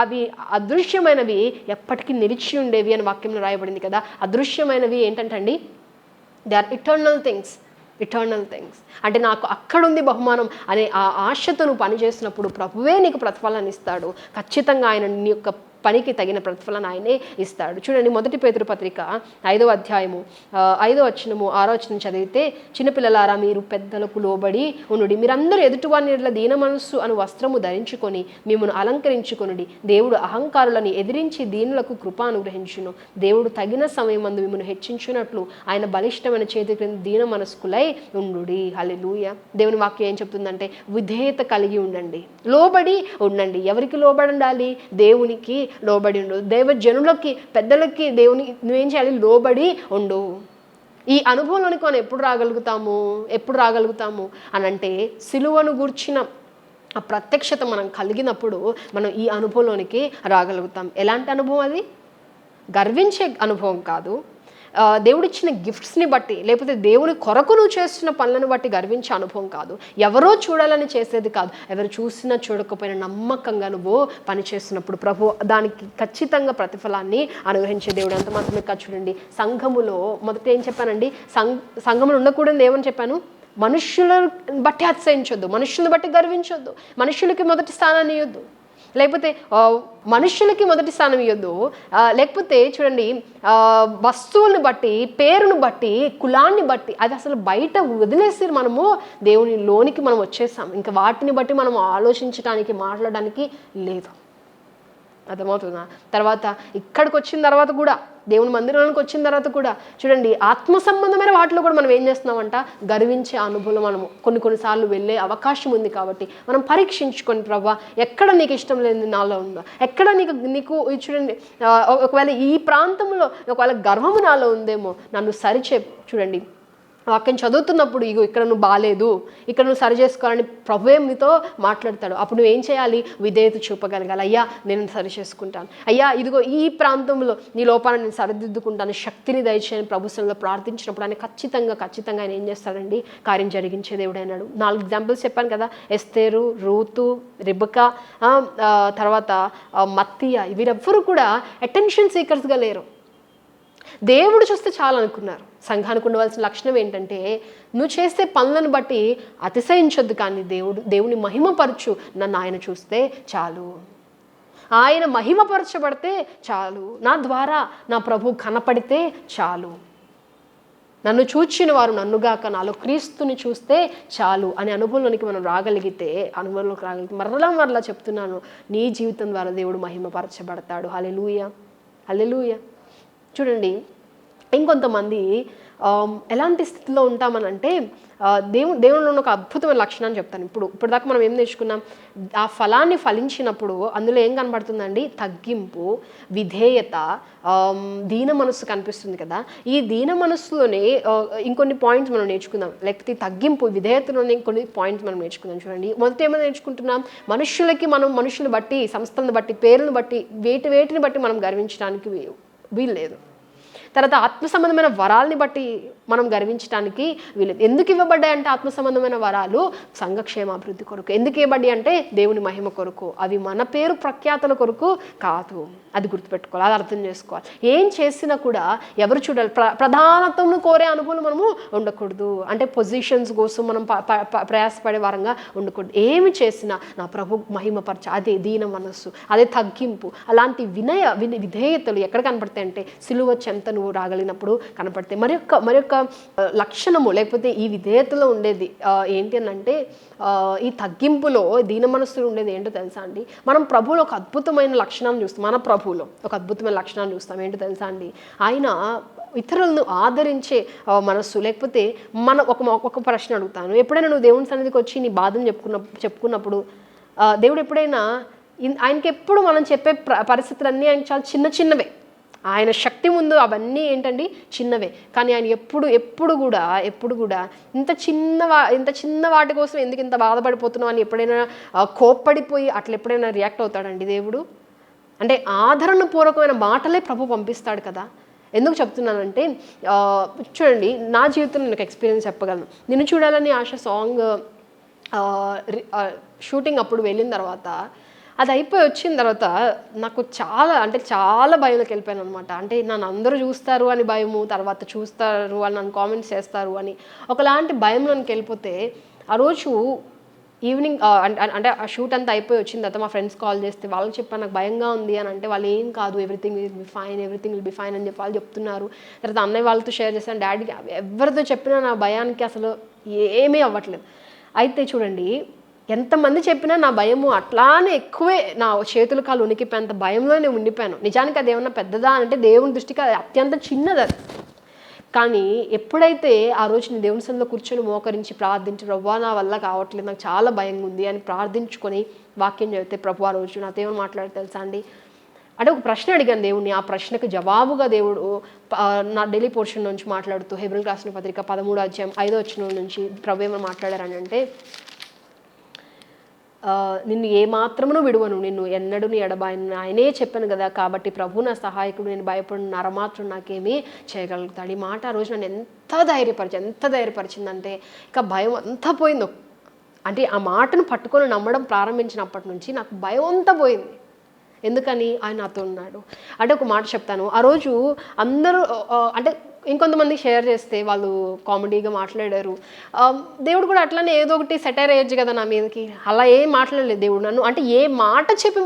అవి అదృశ్యమైనవి ఎప్పటికీ నిలిచి ఉండేవి అని వాక్యంలో రాయబడింది కదా. అదృశ్యమైనవి ఏంటంటండి, దే ఆర్ ఇటర్నల్ థింగ్స్. అంటే నాకు అక్కడుంది బహుమానం అనే ఆ ఆశతో నువ్వు పనిచేసినప్పుడు ప్రభువే నీకు ప్రతిఫలాన్ని ఇస్తాడు. ఖచ్చితంగా ఆయన నీ యొక్క పనికి తగిన ప్రతిఫలాన్ని ఆయనే ఇస్తాడు. చూడండి, 1 పేతురు పత్రిక 5వ అధ్యాయము 5వ వచనము 6వ వచనం చదివితే, చిన్నపిల్లలారా మీరు పెద్దలకు లోబడి ఉండుడి, మీరందరూ ఎదుటివారిని ఎడల దీన మనస్సు అను వస్త్రము ధరించుకొని మిమ్మల్ని అలంకరించుకొనుడి. దేవుడు అహంకారులను ఎదిరించి దీనులకు కృప అనుగ్రహించును. దేవుడు తగిన సమయమందు మిమ్మల్ని హెచ్చించున్నట్లు ఆయన బలిష్టమైన చేతి క్రింద దీన మనస్కులై ఉండుడి. హల్లెలూయా. దేవుని వాక్యం ఏం చెప్తుందంటే, విధేయత కలిగి ఉండండి, లోబడి ఉండండి. ఎవరికి లోబడి ఉండాలి? దేవునికి లోబడి ఉండు. దైవజనులకి, పెద్దలకి దేవునికి నువ్వేం చేయాలి? లోబడి ఉండు. ఈ అనుభవంలోనికి మనం ఎప్పుడు రాగలుగుతాము అని అంటే, సిలువను గూర్చిన ఆ ప్రత్యక్షత మనం కలిగినప్పుడు మనం ఈ అనుభవంలోనికి రాగలుగుతాం. ఎలాంటి అనుభవం అది? గర్వించే అనుభవం కాదు, దేవుడిచ్చిన గిఫ్ట్స్ని బట్టి, లేకపోతే దేవుని కొరకు నువ్వు చేస్తున్న పనులను బట్టి గర్వించే అనుభవం కాదు, ఎవరో చూడాలని చేసేది కాదు, ఎవరు చూసినా చూడకపోయినా నమ్మకంగా నువ్వు పని చేస్తున్నప్పుడు ప్రభు దానికి ఖచ్చితంగా ప్రతిఫలాన్ని అనుగ్రహించే దేవుడు. అంత మాత్రమే కాదు, చూడండి, సంఘములో మొదట ఏం చెప్పానండి, సంఘములు ఉండకూడదు ఏమని చెప్పాను? మనుష్యులను బట్టి అతిశయించొద్దు, మనుష్యులను బట్టి గర్వించొద్దు, మనుష్యులకి మొదటి స్థానాన్ని ఇవ్వద్దు, లేకపోతే మనుషులకి మొదటి స్థానం ఇవ్వద్దు, లేకపోతే చూడండి, వస్తువులను బట్టి, పేరును బట్టి, కులాన్ని బట్టి, అది అసలు బయట వదిలేసి మనము దేవుని లోనికి మనం వచ్చేసాం. ఇంకా వాటిని బట్టి మనం ఆలోచించడానికి, మాట్లాడడానికి లేదు. అర్థమవుతుందా? తర్వాత ఇక్కడికి వచ్చిన తర్వాత కూడా, దేవుని మందిరానికి వచ్చిన తర్వాత కూడా చూడండి, ఆత్మ సంబంధమైన వాటిలో కూడా మనం ఏం చేస్తున్నామంట, గర్వించే అనుభవం మనము కొన్నిసార్లు వెళ్ళే అవకాశం ఉంది. కాబట్టి మనం పరీక్షించుకొని, ప్రభా ఎక్కడ నీకు ఇష్టం లేని నాలో ఉందా, ఎక్కడ నీకు చూడండి, ఒకవేళ ఈ ప్రాంతంలో ఒకవేళ గర్వము నాలో ఉందేమో నన్ను సరిచే. చూడండి, వాక్యం చదువుతున్నప్పుడు ఇగో ఇక్కడ నువ్వు బాగాలేదు, ఇక్కడ నువ్వు సరి చేసుకోవాలని ప్రభువే నీతో మాట్లాడతాడు. అప్పుడు నువ్వేం చేయాలి? విధేయత చూపగలగాలి. అయ్యా నేను సరి చేసుకుంటాను, అయ్యా ఇదిగో ఈ ప్రాంతంలో నీ లోపాలను నేను సరిదిద్దుకుంటాను, శక్తిని దయచేయని ప్రభుత్వంలో ప్రార్థించినప్పుడు ఆయన ఖచ్చితంగా ఆయన ఏం చేస్తాడండి? కార్యం జరిగించే దేవుడు అయినాడు. 4 ఎగ్జాంపుల్స్ చెప్పాను కదా, ఎస్తేరు, రూతు, రిబకా, తర్వాత మత్తయ్య. వీరెవ్వరూ కూడా అటెన్షన్ సీకర్స్గా లేరు, దేవుడు చూస్తే చాలు అనుకున్నారు. సంఘానికి ఉండవలసిన లక్షణం ఏంటంటే, నువ్వు చేసే పనులను బట్టి అతిశయించొద్దు, కానీ దేవుని మహిమపరచు. నన్ను ఆయన చూస్తే చాలు, ఆయన మహిమపరచబడితే చాలు, నా ద్వారా నా ప్రభు కనపడితే చాలు, నన్ను చూచిన వారు నన్నుగాక నాలో క్రీస్తుని చూస్తే చాలు అనే అనుభవంలోనికి మనం రాగలిగితే, మరలా చెప్తున్నాను, నీ జీవితం ద్వారా దేవుడు మహిమపరచబడతాడు. హల్లెలూయా. చూడండి, ఇంకొంతమంది ఎలాంటి స్థితిలో ఉంటామనంటే దేవునిలో ఒక అద్భుతమైన లక్షణాన్ని చెప్తాను. ఇప్పుడు దాకా మనం ఏం నేర్చుకున్నాం? ఆ ఫలాన్ని ఫలించినప్పుడు అందులో ఏం కనబడుతుందండి? తగ్గింపు, విధేయత, దీన మనస్సు కనిపిస్తుంది కదా. ఈ దీన మనస్సులోనే ఇంకొన్ని పాయింట్స్ మనం నేర్చుకుందాం. లేకపోతే తగ్గింపు, విధేయతలోనే ఇంకొన్ని పాయింట్స్ మనం నేర్చుకుందాం. చూడండి, మొదట ఏమైనా నేర్చుకుంటున్నాం? మనం మనుషులను బట్టి, సంస్థలను బట్టి, పేర్లను బట్టి, వేటిని బట్టి మనం గర్వించడానికి వీలు లేదు. తర్వాత ఆత్మ సంబంధమైన వరాలని బట్టి మనం గర్వించడానికి వీలేదు. ఎందుకు ఇవ్వబడ్డాయంటే ఆత్మ సంబంధమైన వరాలు సంఘక్షేమాభివృద్ధి కొరకు. ఎందుకు ఇవ్వబడ్డాయి అంటే దేవుని మహిమ కొరకు. అవి మన పేరు ప్రఖ్యాతల కొరకు కాదు. అది గుర్తుపెట్టుకోవాలి, అది అర్థం చేసుకోవాలి. ఏం చేసినా కూడా ఎవరు చూడాలి? ప్రధానత్వం కోరే అనుభవం మనము ఉండకూడదు. అంటే పొజిషన్స్ కోసం మనం ప్రయాసపడే వారంగా ఉండకూడదు. ఏమి చేసినా నా ప్రభు మహిమపరచ, అదే దీన మనస్సు, అదే తగ్గింపు. అలాంటి విధేయతలు ఎక్కడ కనపడతాయి అంటే సిలువ చెంత నువ్వు రాగలిగినప్పుడు కనపడతాయి. మరొక లక్షణము లేకపోతే ఈ విధేయతలో ఉండేది ఏంటి అని అంటే, ఈ తగ్గింపులో దీన మనస్సులో ఉండేది ఏంటో తెలుసా అండి? మనం ప్రభువులో ఒక అద్భుతమైన లక్షణాన్ని చూస్తాం. మన ప్రభువులో ఒక అద్భుతమైన లక్షణాన్ని చూస్తాం. ఏంటో తెలుసా అండి? ఆయన ఇతరులను ఆదరించే మనస్సు. లేకపోతే ఒక ప్రశ్న అడుగుతాను. ఎప్పుడైనా నువ్వు దేవుని సన్నిధికి వచ్చి నీ బాధను చెప్పుకున్నప్పుడు దేవుడు ఎప్పుడైనా ఆయనకి ఎప్పుడు మనం చెప్పే పరిస్థితులన్నీ ఆయన చాలా చిన్నవే. ఆయన శక్తి ముందు అవన్నీ ఏంటండి? చిన్నవే. కానీ ఆయన ఎప్పుడు కూడా ఇంత చిన్న వాటి కోసం ఎందుకు ఇంత బాధపడిపోతున్నావు అని ఎప్పుడైనా కోప్పడిపోయి అట్లా ఎప్పుడైనా రియాక్ట్ అవుతాడండి దేవుడు? అంటే ఆదరణపూర్వకమైన మాటలే ప్రభు పంపిస్తాడు కదా. ఎందుకు చెప్తున్నానంటే, చూడండి, నా జీవితంలో నేను ఎక్స్పీరియన్స్ చెప్పగలను. నిన్ను చూడాలని ఆశ సాంగ్ షూటింగ్ అప్పుడు వెళ్ళిన తర్వాత, అది అయిపోయి వచ్చిన తర్వాత నాకు చాలా భయంలోకి వెళ్ళిపోయాను అనమాట. అంటే నన్ను అందరూ చూస్తారు అని భయము, తర్వాత చూస్తారు అని నన్ను కామెంట్స్ చేస్తారు అని ఒకలాంటి భయంలోకి వెళ్ళిపోతే, ఆ రోజు ఈవినింగ్ అంటే ఆ షూట్ అంతా అయిపోయి వచ్చిన తర్వాత మా ఫ్రెండ్స్ కాల్ చేస్తే వాళ్ళకి చెప్పాను నాకు భయంగా ఉంది అని. అంటే వాళ్ళు ఏం కాదు, ఎవ్రీథింగ్ విల్ బి ఫైన్ అని చెప్పి వాళ్ళు చెప్తున్నారు. తర్వాత అన్నయ్య వాళ్ళతో షేర్ చేశాను, డాడీకి, ఎవరితో చెప్పినా నా భయానికి అసలు ఏమీ అవ్వట్లేదు. అయితే చూడండి, ఎంతమంది చెప్పినా నా భయము అట్లానే ఎక్కువే, నా చేతులు కాలు ఉనికిపోయేంత భయంలోనే ఉండిపోయాను. నిజానికి అది ఏమన్నా పెద్దదా అంటే దేవుని దృష్టికి అది అత్యంత చిన్నది అది. కానీ ఎప్పుడైతే ఆ రోజు నేను దేవుని సన్నిధిలో కూర్చొని మోకరించి ప్రార్థించి, ప్రభువా నా వల్ల కావట్లేదు, నాకు చాలా భయంగా ఉంది అని ప్రార్థించుకొని వాక్యం చదివితే ప్రభు ఆ రోజు నాతో ఏమని మాట్లాడి తెలుసా అండి? అంటే ఒక ప్రశ్న అడిగాను దేవుణ్ణి. ఆ ప్రశ్నకు జవాబుగా దేవుడు నా డైలీ పోర్షన్ నుంచి మాట్లాడుతూ హెబ్రీయులకు రాసిన పత్రిక 13వ అధ్యాయం 5వ వచనం నుంచి ప్రభు ఏమని మాట్లాడారని అంటే, నిన్ను ఏమాత్రమును విడువను, నిన్ను ఎన్నడూ ఎడబాయను ఆయనే చెప్పాను కదా. కాబట్టి ప్రభు నా సహాయకుడు, నేను భయపడిన నరమాత్రం నాకేమీ చేయగలుగుతాడు. ఈ మాట ఆ రోజు నన్ను ఎంత ధైర్యపరిచిందంటే ఇక భయం అంతా పోయింది. అంటే ఆ మాటను పట్టుకొని నమ్మడం ప్రారంభించినప్పటి నుంచి నాకు భయం అంతా పోయింది. ఎందుకని? ఆయన నాతో ఉన్నాడు. అంటే ఒక మాట చెప్తాను. ఆ రోజు అందరూ అంటే ఇంకొంతమంది షేర్ చేస్తే వాళ్ళు కామెడీగా మాట్లాడారు. దేవుడు కూడా అట్లానే ఏదో ఒకటి సెటైర్ వేయచ్చు కదా నా మీదకి. అలా ఏం మాట్లాడలేదు దేవుడు నన్ను. అంటే ఏ మాట చెప్పి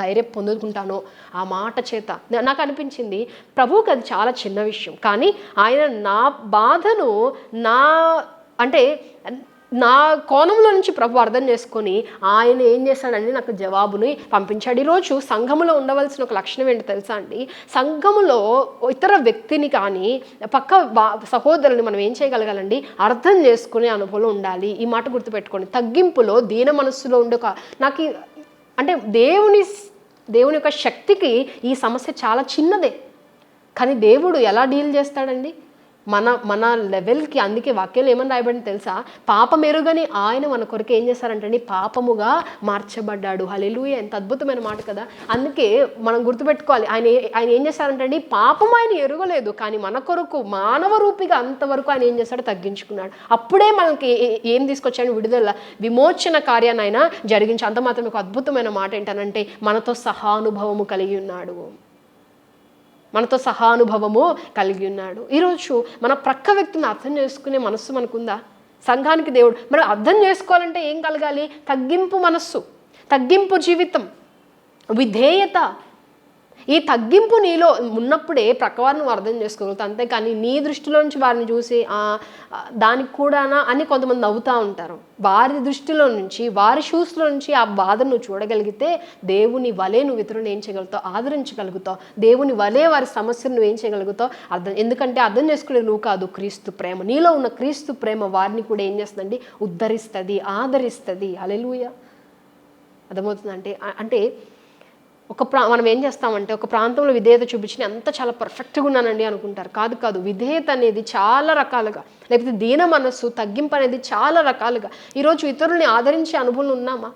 ధైర్యం పొందుకుంటానో ఆ మాట చేత నాకు అనిపించింది ప్రభువుకి అది చాలా చిన్న విషయం. కానీ ఆయన నా బాధను నా కోణంలో నుంచి ప్రభు అర్థం చేసుకొని ఆయన ఏం చేశాడని నాకు జవాబుని పంపించాడు. ఈరోజు సంఘములో ఉండవలసిన ఒక లక్షణం ఏంటి తెలుసా అండి? సంఘములో ఇతర వ్యక్తిని కానీ సహోదరుని మనం ఏం చేయగలగాలండి? అర్థం చేసుకునే అనుభవం ఉండాలి. ఈ మాట గుర్తుపెట్టుకోండి. తగ్గింపులో దీన మనస్సులో ఉండే నాకు అంటే దేవుని యొక్క శక్తికి ఈ సమస్య చాలా చిన్నదే. కానీ దేవుడు ఎలా డీల్ చేస్తాడండి మన లెవెల్కి? అందుకే వాక్యంలో ఏమని రాయబడింది తెలుసా? పాపం ఎరుగని ఆయన మన కొరకు ఏం చేస్తారంటే పాపముగా మార్చబడ్డాడు. హల్లెలూయా! ఎంత అద్భుతమైన మాట కదా. అందుకే మనం గుర్తుపెట్టుకోవాలి, ఆయన ఏం చేస్తారంటే పాపం ఆయన ఎరుగలేదు, కానీ మన కొరకు మానవ రూపిగా అంతవరకు ఆయన ఏం చేస్తాడో తగ్గించుకున్నాడు. అప్పుడే మనకి ఏం తీసుకొచ్చాడు? విడుదల, విమోచన కార్యాన్ని ఆయన జరిగించి. అంత మాత్రం ఒక అద్భుతమైన మాట ఏంటనంటే మనతో సహానుభవము కలిగి ఉన్నాడు. ఈరోజు మన ప్రక్క వ్యక్తిని అర్థం చేసుకునే మనస్సు మనకుందా? సంఘానికి దేవుడు మనం అర్థం చేసుకోవాలంటే ఏం కలగాలి? తగ్గింపు మనస్సు, తగ్గింపు జీవితం, విధేయత. ఈ తగ్గింపు నీలో ఉన్నప్పుడే ప్రక్కవారిని నువ్వు అర్థం చేసుకోగలుగుతావు. అంతేకాని నీ దృష్టిలో నుంచి వారిని చూసి దానికి కూడానా అని కొంతమంది నవ్వుతూ ఉంటారు. వారి దృష్టిలో నుంచి, వారి షూస్లో నుంచి ఆ బాధను నువ్వు చూడగలిగితే దేవుని వలే నువ్వు ఇతరులను ఏం చేయగలుగుతావు, ఆదరించగలుగుతావు. దేవుని వలే వారి సమస్యను నువ్వు ఏం చేయగలుగుతావు, ఎందుకంటే అర్థం చేసుకునేది నువ్వు కాదు, క్రీస్తు ప్రేమ. నీలో ఉన్న క్రీస్తు ప్రేమ వారిని కూడా ఏం చేస్తుందండి, ఉద్ధరిస్తుంది, ఆదరిస్తుంది. హల్లెలూయా. అర్థమవుతుందంటే అంటే మనం ఏం చేస్తామంటే ఒక ప్రాంతంలో విధేయత చూపించి అంత చాలా పర్ఫెక్ట్గా ఉన్నానండి అనుకుంటారు. కాదు. విధేయత అనేది చాలా రకాలుగా, లేకపోతే దీన మనస్సు, తగ్గింపు అనేది చాలా రకాలుగా. ఈరోజు ఇతరుల్ని ఆదరించే అనుభవం ఉన్నామా?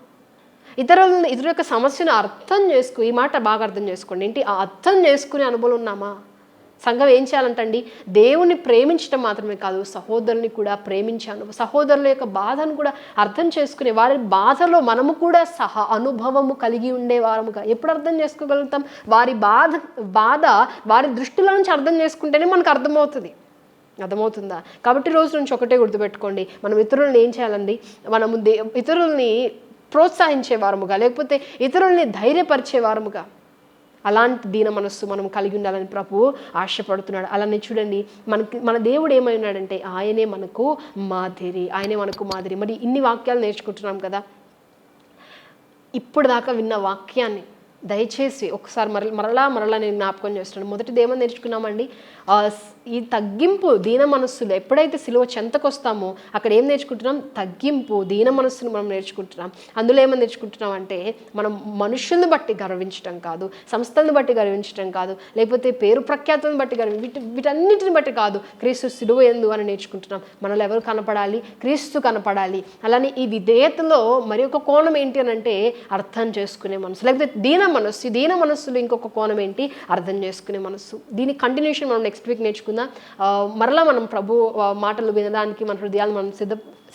ఇతరుల యొక్క సమస్యను అర్థం ఈ మాట బాగా అర్థం చేసుకోండి. ఏంటి, అర్థం చేసుకునే అనుభవం ఉన్నామా? సంఘం ఏం చేయాలంటండి, దేవుని ప్రేమించడం మాత్రమే కాదు, సహోదరుని కూడా ప్రేమించాను, సహోదరుల యొక్క బాధను కూడా అర్థం చేసుకునే, వారి బాధలో మనము కూడా అనుభవము కలిగి ఉండేవారముగా. ఎప్పుడు అర్థం చేసుకోగలుగుతాం? వారి బాధ వారి దృష్టిలో నుంచి అర్థం చేసుకుంటేనే మనకు అర్థమవుతుందా? కాబట్టి రోజు నుంచి ఒకటే గుర్తుపెట్టుకోండి, మనం ఇతరులను ఏం చేయాలండి, మనము ఇతరుల్ని ప్రోత్సహించేవారముగా, లేకపోతే ఇతరుల్ని ధైర్యపరిచేవారముగా, అలాంటి దీన మనస్సు మనం కలిగి ఉండాలని ప్రభువు ఆశపడుతున్నాడు. అలానే చూడండి, మన దేవుడు ఏమై ఉన్నాడంటే ఆయనే మనకు మాదిరి. మరి ఇన్ని వాక్యాలు నేర్చుకుంటున్నాం కదా, ఇప్పుడు దాకా విన్న వాక్యాన్ని దయచేసి ఒకసారి మరలా నేను జ్ఞాపకం చేస్తున్నాను. మొదటిది ఏమని నేర్చుకున్నామండి, ఈ తగ్గింపు, దీన మనస్సులు ఎప్పుడైతే సిలువ చెంతకు వస్తామో అక్కడ ఏం నేర్చుకుంటున్నాం, తగ్గింపు, దీన మనస్సును మనం నేర్చుకుంటున్నాం. అందులో ఏమని నేర్చుకుంటున్నాం అంటే, మనం మనుషుల్ని బట్టి గర్వించడం కాదు, సంస్థలను బట్టి గర్వించడం కాదు, లేకపోతే పేరు ప్రఖ్యాతులను బట్టి వీటన్నిటిని బట్టి కాదు, క్రీస్తు సిలువ యందు అని నేర్చుకుంటున్నాం. మనలో ఎవరు కనపడాలి, క్రీస్తు కనపడాలి. అలానే ఈ విధేయతలో మరి ఒక కోణం ఏంటి అని అంటే అర్థం చేసుకునే మనసు, లేకపోతే దీన మనస్సులో ఇంకొక కోణం ఏంటి, అర్థం చేసుకునే మనస్సు. దీని కంటిన్యూషన్ మనం నెక్స్ట్ వీక్ నేర్చుకుందాం. మరలా మనం ప్రభు మాటలు వినడానికి మన హృదయాలు మనం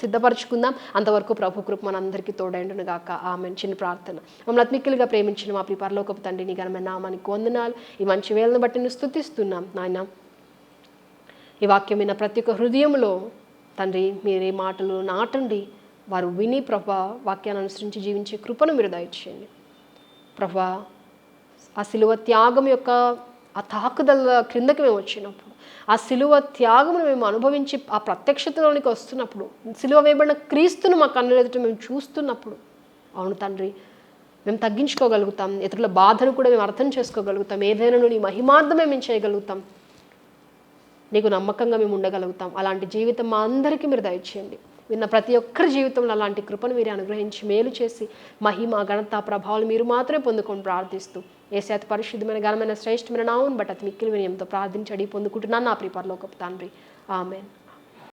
సిద్ధపరచుకుందాం. అంతవరకు ప్రభు కృప మనందరికీ తోడైండును గాక. ఆమేన్. చిన్న ప్రార్థన. మమ్మల్ని అత్మిక్కిలిగా ప్రేమించిన మా ప్రియ పరలోకపు తండ్రి, నీ ఘనమైన నామానికి వందనాలు. ఈ మంచి వేళను బట్టి నువ్వు స్తుతిస్తున్నాం నాయన. ఈ వాక్యం విన్న ప్రతి ఒక్క హృదయంలో తండ్రి మీరే మాటలు నాటండి, వారు విని ప్రభా వాక్యాన్ని అనుసరించి జీవించే కృపను మీరు దయచేయండి ప్రభా. ఆ సిలువ త్యాగం యొక్క ఆ తాకుదల క్రిందకి మేము వచ్చినప్పుడు, ఆ సిలువ త్యాగమును మేము అనుభవించి ఆ ప్రత్యక్షతలోనికి వస్తున్నప్పుడు, సిలువ వేయబడిన క్రీస్తును మా కన్నుల ఎదుట మేము చూస్తున్నప్పుడు, అవును తండ్రి, మేము తగ్గించుకోగలుగుతాం, ఇతరుల బాధను కూడా మేము అర్థం చేసుకోగలుగుతాం, ఏదైనా నీ మహిమార్థమే మేము చేయగలుగుతాం, నీకు నమ్మకంగా మేము ఉండగలుగుతాం. అలాంటి జీవితం మా అందరికీ మీరు దయచేయండి. విన్న ప్రతి ఒక్కరి జీవితంలో అలాంటి కృపను మీరు అనుగ్రహించి మేలు చేసి మహిమ, ఘనత, ప్రభావాలు మీరు మాత్రమే పొందుకొని ప్రార్థిస్తూ యేసు అతి పరిశుద్ధమైన ఘనమైన శ్రేష్టమైన నామమును బట్టి అతి మిక్కిలి వినయంతో ప్రార్థించి అడిగి పొందుకుంటున్నాను నా ప్రియ పరలోకపు తండ్రి. ఆమేన్.